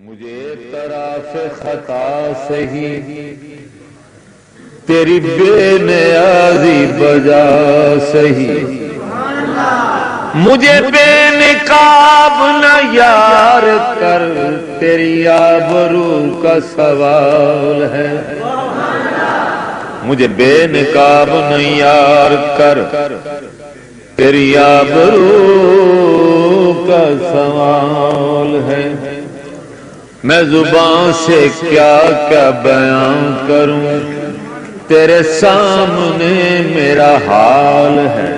مجھے طرف خطا سے ہی تیری بے نیازی بجا سہی، مجھے بے نقاب نہ یار کر، تیری آبرو کا سوال ہے۔ مجھے بے نقاب نہ یار کر، تیری آبرو کا سوال ہے۔ میں زبان سے کیا کیا بیان کروں، تیرے سامنے میرا حال ہے۔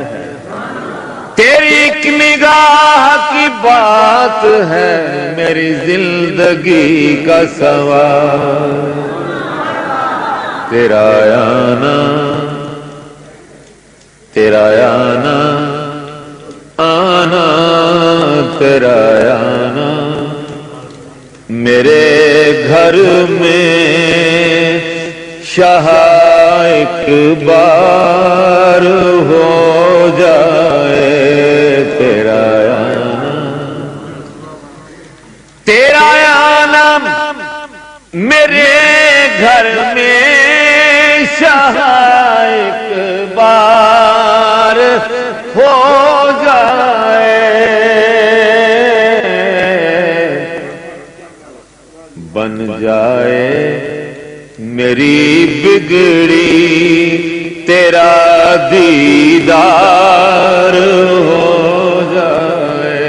تیری ایک نگاہ کی بات ہے، میری زندگی کا سوال۔ تیرا آنا تیرا آنا آنا تیرا آنا میرے گھر میں شاہ ایک بار ہو جائے۔ تیرا آنا میرے گھر میں شاہ ایک بار ہو جائے، بن جائے میری بگڑی تیرا دیدار ہو جائے،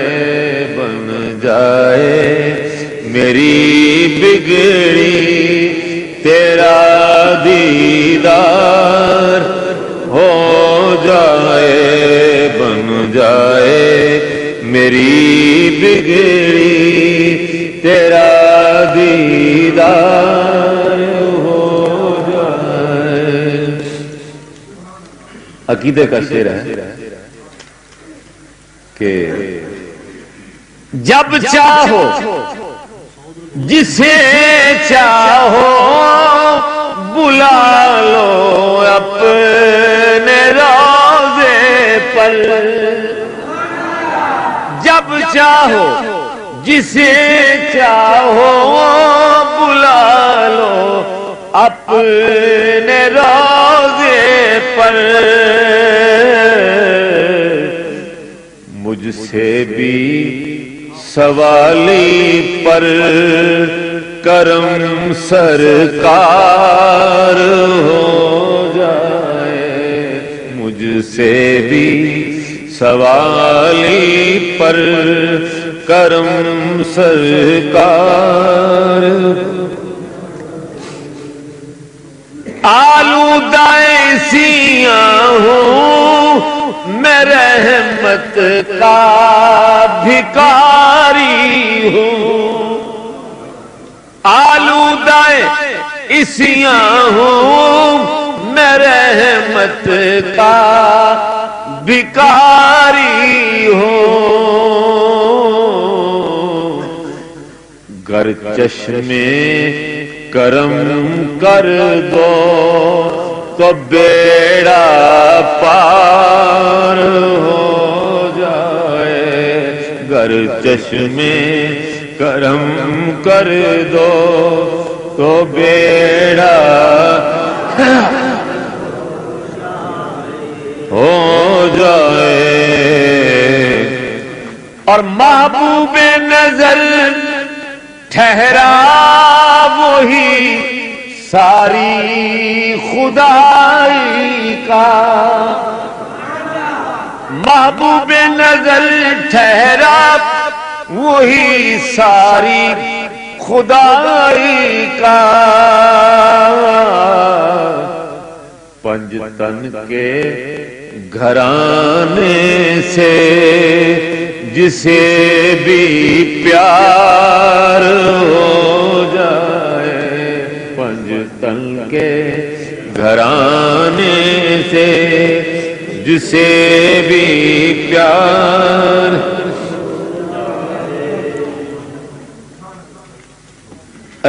بن جائے میری بگڑی تیرا دیدار ہو جائے، بن جائے میری بگڑی تیرا دیدار ہو جائے۔ عقیدے کا شعر ہے کہ جب چاہو جسے چاہو بلا لو اپنے روضے پر، جب چاہو جسے چاہو بلا لو اپنے روضے پر، مجھ سے بھی سوالی پر کرم سرکار ہو جائے، مجھ سے بھی سوالی پر کرم سرکار۔ آلودہ سیاں ہوں میں رحمت کا بھکاری ہوں، آلودہ سیاں ہوں میں رحمت کا بھکاری ہوں، گر چشمے کرم کر دو تو بیڑا پار ہو جائے، گر چشمے کرم کر دو تو بیڑا ہو جائے۔ اور محبوب نظر ٹھہرا وہی ساری خدائی کا، محبوب نظر ٹھہرا وہی ساری خدائی کا، پنجتن کے گھرانے سے جسے بھی پیار ہو جائے، پنجتن کے گھرانے سے جسے بھی پیار،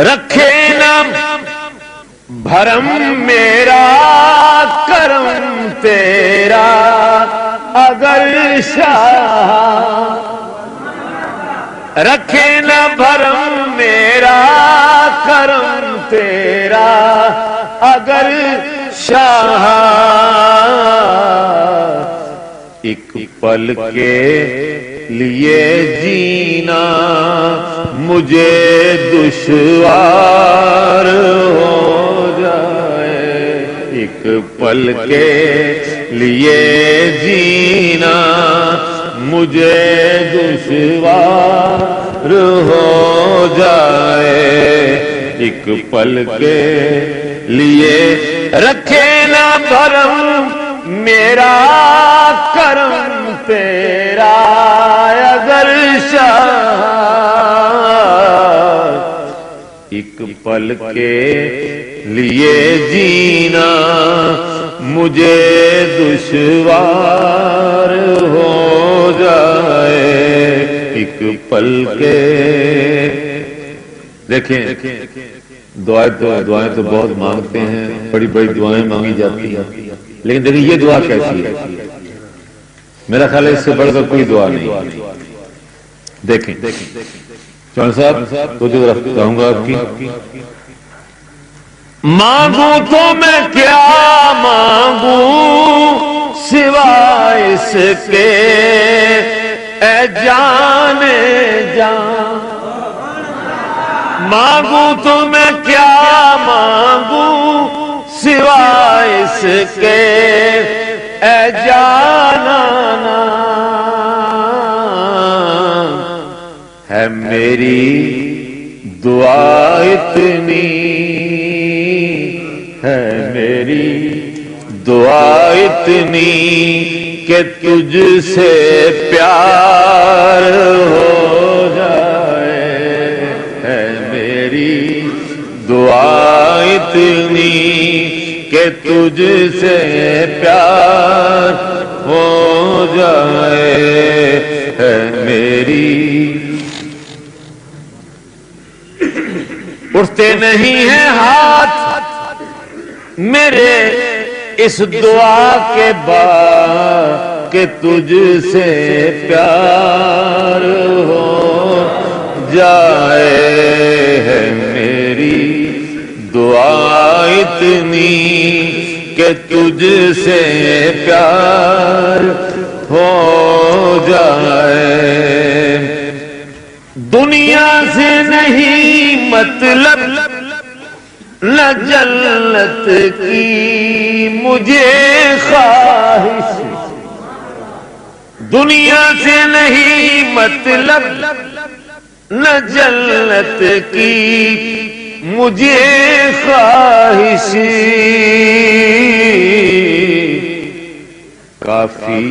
رکھے نہ بھرم میرا کرم تیرا اگر شاہ، رکھے نہ بھرم میرا کرم تیرا اگر شاہ ایک پل کے لیے جینا مجھے دشوار ہو جائے، ایک پل کے لیے جینا مجھے دشوار ہو جائے، ایک پل کے لیے رکھے نہ بھرم میرا کرم تیرا اگر شاہ ایک پل کے لیے جینا مجھے دشوار ہو جائے، ایک پل کے دیکھیں دعائیں تو بہت مانگتے ہیں، بڑی بڑی دعائیں مانگی جاتی ہیں، لیکن دیکھیں یہ دعا کیسی ہے، میرا خیال ہے اس سے بڑھ کر کوئی دعا نہیں۔ دیکھیں چون صاحب تو جو رفت کہوں گا آپ کی، مانگوں تو میں کیا مانگوں سوائے اس کے اے جان جان، مانگوں تو میں کیا مانگوں سوائے اس کے اے جانانا، ہے میری دعا اتنی، ہے میری دعا اتنی کہ تجھ سے پیار ہو جائے، ہے میری دعا اتنی کہ تجھ سے پیار ہو جائے، ہے میری اٹھتے نہیں ہیں ہاتھ میرے اس دعا کے بعد کہ تجھ سے پیار ہو جائے، ہے میری دعا اتنی کہ تجھ سے پیار ہو جائے، دنیا سے نہیں مطلب نہ جنت کی مجھے خواہش، دنیا سے نہیں مطلب نہ جنت کی مجھے خواہش، کافی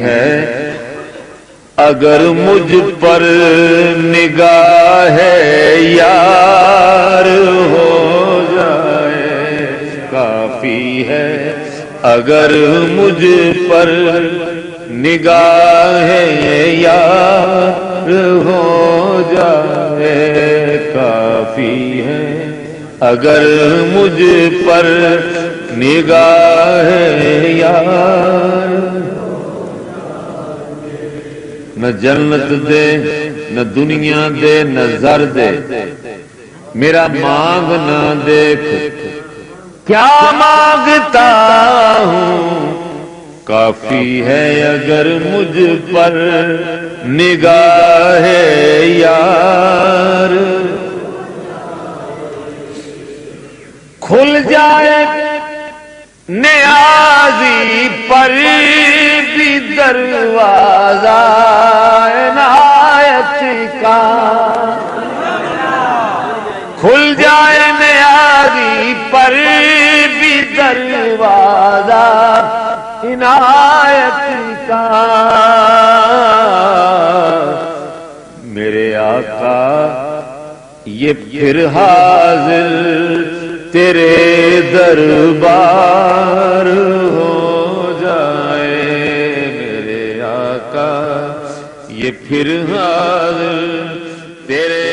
ہے اگر مجھ پر نگاہ یار ہو جائے، کافی ہے اگر مجھ پر نگاہ یار ہو جائے، کافی ہے اگر مجھ پر نگاہ یار، نہ جنت دے نہ دنیا دے نہ زر دے، میرا مانگ نہ دیکھ کیا مانگتا ہوں، کافی ہے اگر مجھ پر نگاہ یار، کھل جائے نیازی پر بھی دروازہ عنایت کا، کھل جائے نیازی پر بھی دروازہ عنایت کا، میرے آقا یہ پھر حاضر تیرے دربار ہو جائے، میرے آقا یہ پھر حاضر تیرے